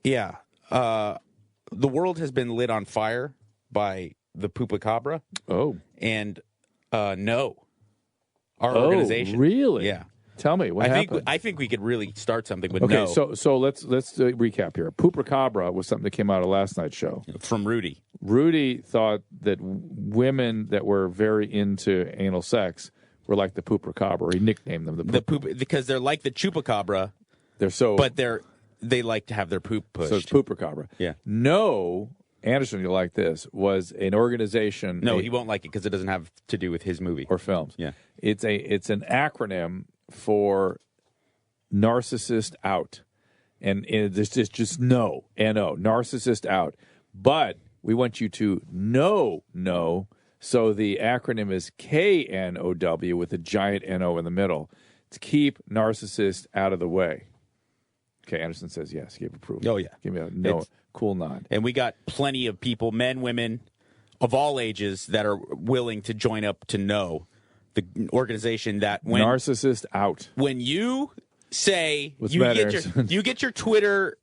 Yeah. The world has been lit on fire by the Pupacabra. Oh. And no. Our organization. Really? Yeah. Tell me, what happened? I think we could really start something with Okay, no. so let's recap here. Pupacabra was something that came out of last night's show. From Rudy. Rudy thought that women that were very into anal sex were like the Pupacabra. He nicknamed them because they're like the Chupacabra. But they like to have their poop pushed. So it's Pupacabra. Yeah. No, Anderson, you'll like this, was an organization. No, he won't like it because it doesn't have to do with his movie. Or films. Yeah. It's an acronym for Narcissist Out. And there's just no, N-O, Narcissist Out. But we want you to know, so the acronym is KNOW with a giant N-O in the middle to keep narcissists out of the way. Okay, Anderson says yes. Give approval. Oh, yeah. Give me a cool nod. And we got plenty of people, men, women, of all ages, that are willing to join up to know the organization that when Narcissist Out. When you say you get your Twitter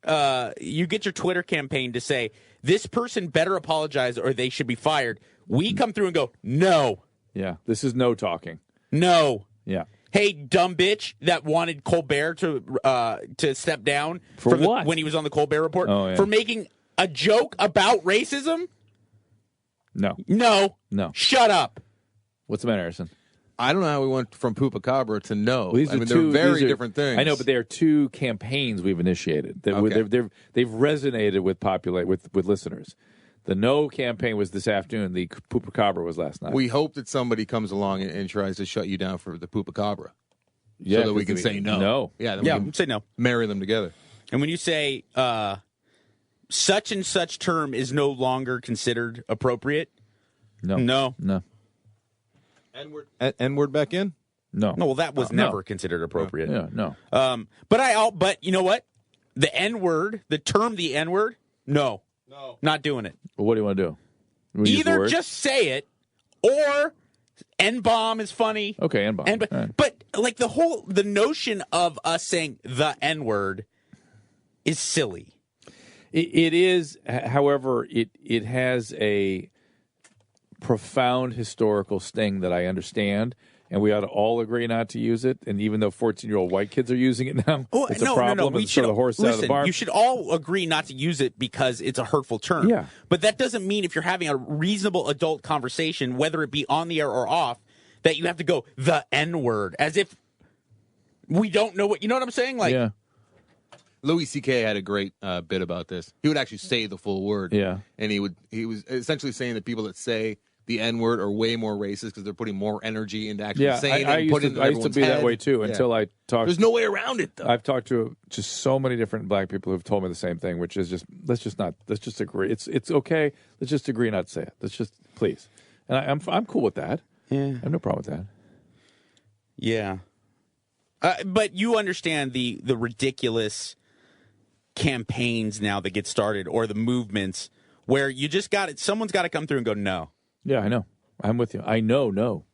campaign to say this person better apologize or they should be fired, we come through and go, no. Yeah, this is no talking. No. Yeah. Hey, dumb bitch that wanted Colbert to step down for what? When he was on the Colbert Report yeah. for making a joke about racism. No. Shut up. What's the matter, Harrison? I don't know how we went from Pupacabra to no. Well, they're very different things. I know, but they are two campaigns we've initiated. They've resonated with listeners. The no campaign was this afternoon. The Pupacabra was last night. We hope that somebody comes along and tries to shut you down for the Pupacabra. Yeah, so that we can say no. No. Yeah, then we can say no. Marry them together. And when you say such and such term is no longer considered appropriate, no. N-word back in? No. Well, that was never considered appropriate. Yeah, no. But you know what? The N-word, the term the N-word, no. Not doing it. Well, what do you want to do? Either just say it or N-bomb is funny. Okay, N-bomb. Right. But like the notion of us saying the N-word is silly. It is, however, it has a profound historical sting that I understand, and we ought to all agree not to use it. And even though 14-year-old white kids are using it now, it's a problem. We should the horse out of the barn. You should all agree not to use it because it's a hurtful term. Yeah. But that doesn't mean if you're having a reasonable adult conversation, whether it be on the air or off, that you have to go the N-word as if we don't know what. You know what I'm saying? Like, yeah. Louis C.K. had a great bit about this. He would actually say the full word. Yeah. And he was essentially saying that people that say the N-word are way more racist because they're putting more energy into actually saying it. I used to be that way too until I talked. There's no way around it, though. I've talked to just so many different black people who've told me the same thing, which is let's just agree. It's okay. Let's just agree not to say it. Let's just please. And I'm cool with that. Yeah. I have no problem with that. Yeah. But you understand the ridiculous campaigns now that get started or the movements where you just got it. Someone's got to come through and go, no. Yeah, I know. I'm with you. I know. No.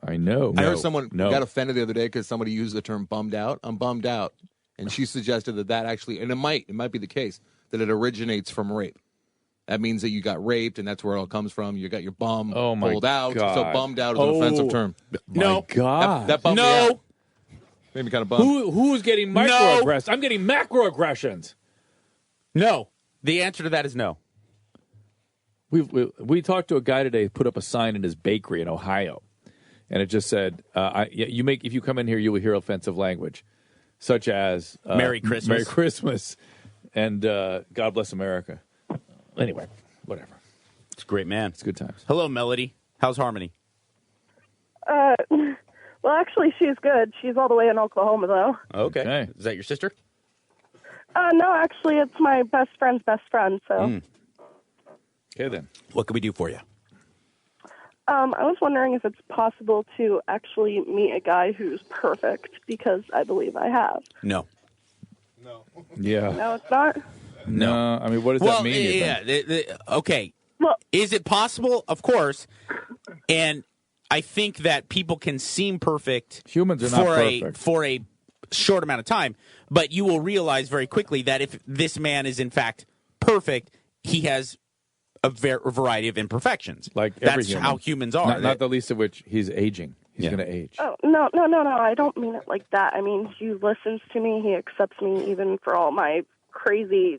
I know. I heard someone got offended the other day because somebody used the term bummed out. I'm bummed out. And she suggested that actually, and it might be the case, that it originates from rape. That means that you got raped, and that's where it all comes from. You got your bum pulled out. God. So bummed out is an offensive term. No. God. That bummed me out. Made me kind of bummed. Who's getting microaggressions? I'm getting macroaggressions. No. The answer to that is no. We talked to a guy today who put up a sign in his bakery in Ohio, and it just said, if you come in here, you will hear offensive language, such as Merry Christmas, and God bless America. Anyway, whatever. It's a great man. It's good times. Hello, Melody. How's Harmony? Well, actually, she's good. She's all the way in Oklahoma, though. Okay. Is that your sister? No, actually, it's my best friend's best friend, so... Okay, then. What can we do for you? I was wondering if it's possible to actually meet a guy who's perfect, because I believe I have. No. Yeah. No, it's not? No. I mean, what does that mean? Yeah. Okay. Well, is it possible? Of course. And I think that people can seem perfect. Humans are not perfect. For a short amount of time. But you will realize very quickly that if this man is in fact perfect, he has a variety of imperfections. Like every that's human. how humans are. Not the least of which he's aging. He's going to age. Oh, no, I don't mean it like that. I mean, he listens to me. He accepts me even for all my crazy,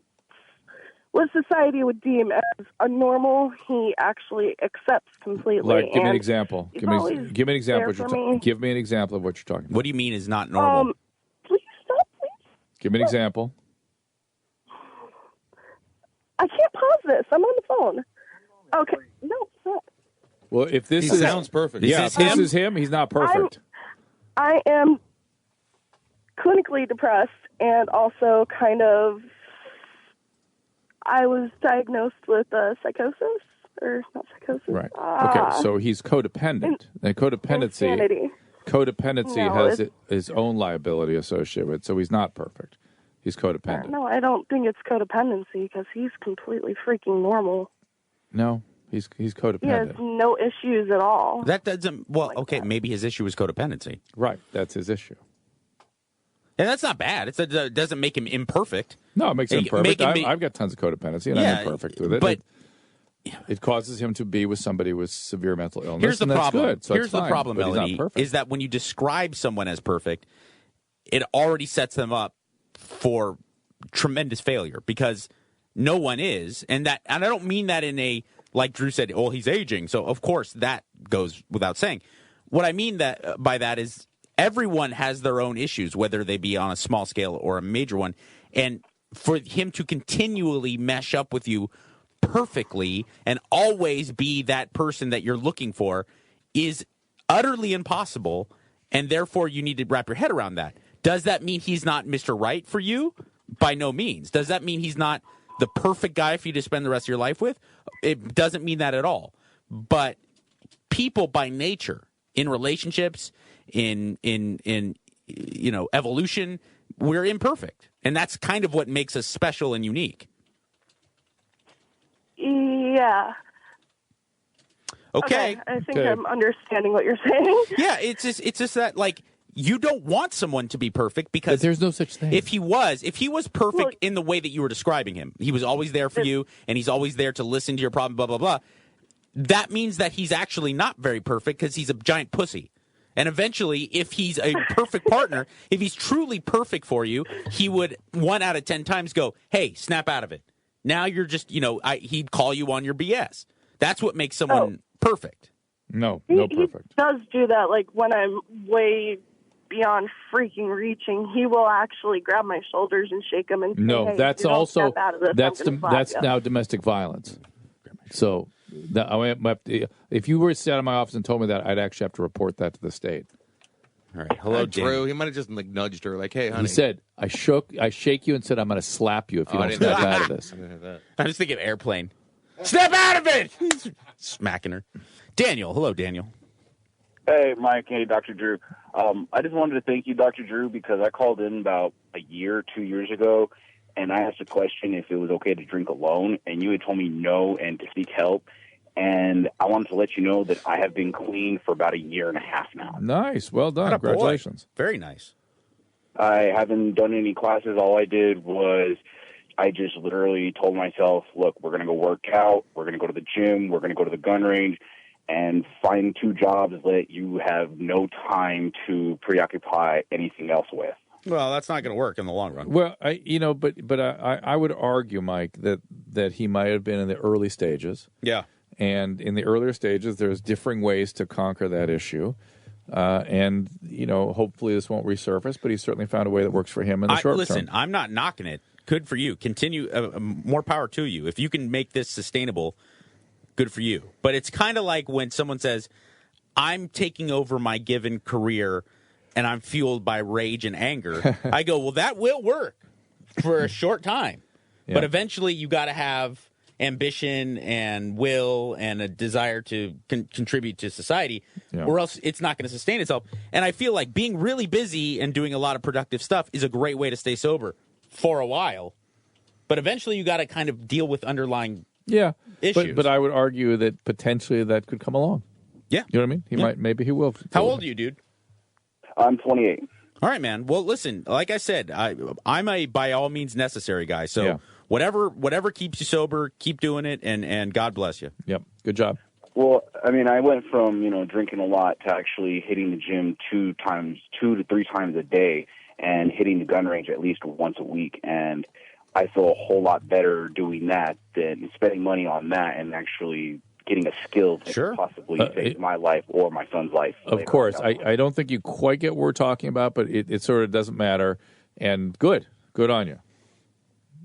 what society would deem as a normal. He actually accepts completely. Like, give me an example. Give me an example. Give me an example of what you're talking about. What do you mean is not normal? Please stop, please. Give me an example. I can't pause this. I'm on the phone. Okay. No, stop. Well, if this sounds perfect. Yeah, if this is him, he's not perfect. I am clinically depressed and also kind of, I was diagnosed with psychosis, or not psychosis. Right. Okay, so he's codependent. And Insanity. Codependency has its own liability associated with it, so he's not perfect. He's codependent. No, I don't think it's codependency because he's completely freaking normal. No, he's codependent. He has no issues at all. That doesn't. Well, okay, maybe his issue is codependency. Right, that's his issue. And that's not bad. It doesn't make him imperfect. No, it makes him perfect. I've got tons of codependency, and I'm imperfect with it. But it causes him to be with somebody with severe mental illness. Here's the problem. Good, so here's the problem, Melody, is that when you describe someone as perfect, it already sets them up for tremendous failure because no one is, and I don't mean that in a, like Drew said, oh, he's aging, so of course that goes without saying. What I mean by that is everyone has their own issues, whether they be on a small scale or a major one, and for him to continually mesh up with you perfectly and always be that person that you're looking for is utterly impossible, and therefore you need to wrap your head around that. Does that mean he's not Mr. Right for you? By no means. Does that mean he's not the perfect guy for you to spend the rest of your life with? It doesn't mean that at all. But people by nature, in relationships, in evolution, we're imperfect. And that's kind of what makes us special and unique. Yeah. Okay. I think I'm understanding what you're saying. Yeah, it's just that, like, you don't want someone to be perfect because there's no such thing. If he was perfect in the way that you were describing him, he was always there for you, and he's always there to listen to your problem, blah, blah, blah. That means that he's actually not very perfect because he's a giant pussy. And eventually, if he's a perfect partner, if he's truly perfect for you, he would 1 out of 10 times go, hey, snap out of it. Now you're just, he'd call you on your BS. That's what makes someone perfect. No perfect. He does do that, like, when I'm way beyond freaking reaching, he will actually grab my shoulders and shake them and say, hey, that's also that's now domestic violence. So if you were sat in my office and told me that, I'd actually have to report that to the state. All right, hello, Drew. He might have just nudged her, like, "Hey, honey." He said, "I shake you and said I'm going to slap you if you don't snap out of this." I'm just thinking airplane. Snap out of it! Smacking her. Daniel, hello, Daniel. Hey, Mike. Hey, Dr. Drew. I just wanted to thank you, Dr. Drew, because I called in about a year, 2 years ago, and I asked a question if it was okay to drink alone, and you had told me no and to seek help. And I wanted to let you know that I have been clean for about a year and a half now. Nice. Well done. Congratulations. Very nice. I haven't done any classes. All I did was I just literally told myself, look, we're going to go work out. We're going to go to the gym. We're going to go to the gun range and find 2 jobs that you have no time to preoccupy anything else with. Well, that's not going to work in the long run. Well, I would argue, Mike, that he might have been in the early stages. Yeah. And in the earlier stages, there's differing ways to conquer that issue. And, hopefully this won't resurface, but he certainly found a way that works for him in the short term. Listen, I'm not knocking it. Good for you. Continue. More power to you. If you can make this sustainable, good for you. But it's kind of like when someone says, I'm taking over my given career and I'm fueled by rage and anger. I go, well, that will work for a short time. Yeah. But eventually you got to have ambition and will and a desire to contribute to society, or else it's not going to sustain itself. And I feel like being really busy and doing a lot of productive stuff is a great way to stay sober for a while. But eventually you got to kind of deal with underlying issues. But I would argue that potentially that could come along. Yeah. You know what I mean? Maybe he will. How old are you, dude? I'm 28. All right, man. Well, listen, like I said, I'm a by all means necessary guy. So Yeah. whatever keeps you sober, keep doing it, and God bless you. Yep. Good job. Well, I mean, I went from, drinking a lot to actually hitting the gym 2 to 3 times a day and hitting the gun range at least once a week. And I feel a whole lot better doing that than spending money on that and actually getting a skill that Sure. could possibly save my life or my son's life. Of course. I don't think you quite get what we're talking about, but it sort of doesn't matter. And good. Good on you.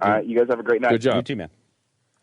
All right. You guys have a great night. Good job. You too, man.